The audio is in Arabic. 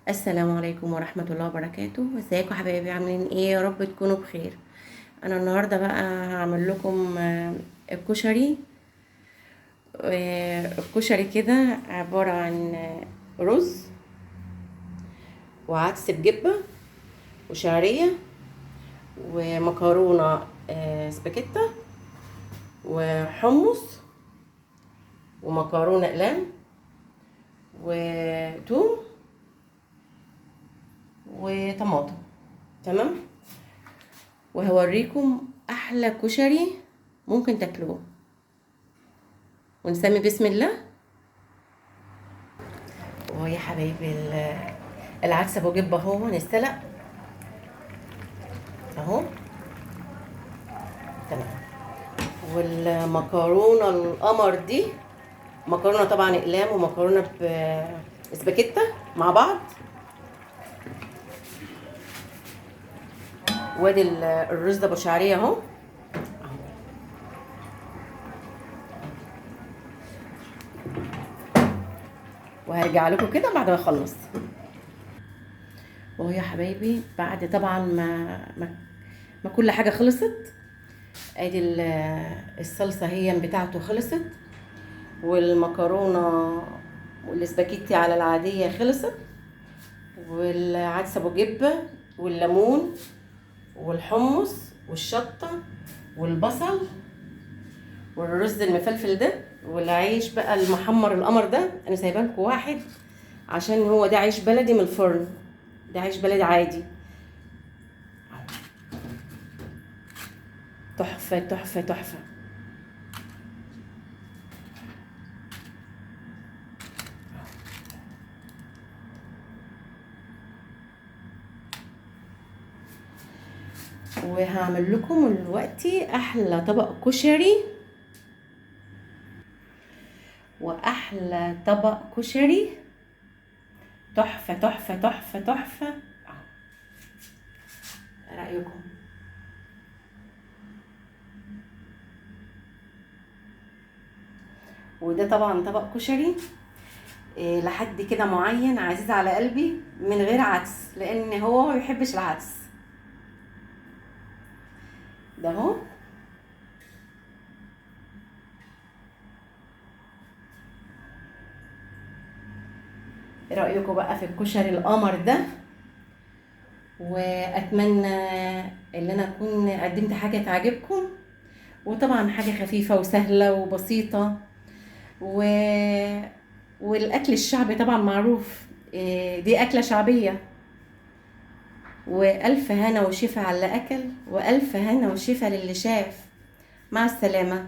السلام عليكم ورحمة الله وبركاته. ازيكم حبايبي؟ عاملين ايه؟ يا رب تكونوا بخير. انا النهاردة بقى هعمل لكم الكشري. الكشري كده عبارة عن رز وعدس بجبة وشعرية ومكرونة سباكيتا وحمص ومكرونة اقلام وتوم وطماطم. تمام. وهوريكم احلى كشري ممكن تاكلوه، ونسمي بسم الله. وهو يا حبايبي العدس ابو جبه اهو نستلق اهو. تمام. والمكرونه القمر دي مكرونه طبعا اقلام ومكرونه بسباكيتا مع بعض. وادي الرز ده بشعريه اهو. وهرجع لكم كده بعد ما اخلص. وهو يا حبايبي بعد طبعا ما كل حاجه خلصت، ادي الصلصه هي بتاعته خلصت، والمكرونه والسباكيتي على العاديه خلصت، والعدس ابو جبه والليمون والحمص والشطه والبصل والرز المفلفل ده والعيش بقى المحمر القمر ده. انا سايبه لكم واحد عشان هو ده عيش بلدي من الفرن، ده عيش بلدي عادي. تحفه تحفه تحفه. وهعمل لكم دلوقتي احلى طبق كشري، واحلى طبق كشري تحفه تحفه تحفه تحفه. ايه رايكم؟ وده طبعا طبق كشري لحد كده معين عزيز على قلبي من غير عدس، لان هو ما بيحبش العدس ده اهو. ايه رايكم بقى في الكشري القمر ده؟ واتمنى ان انا اكون قدمت حاجه تعجبكم، وطبعا حاجه خفيفه وسهله وبسيطه و... والاكل الشعبي طبعا معروف. دي اكله شعبيه. والف هنا وشفا على اللي اكل، والف هنا وشفا للي شاف. مع السلامه.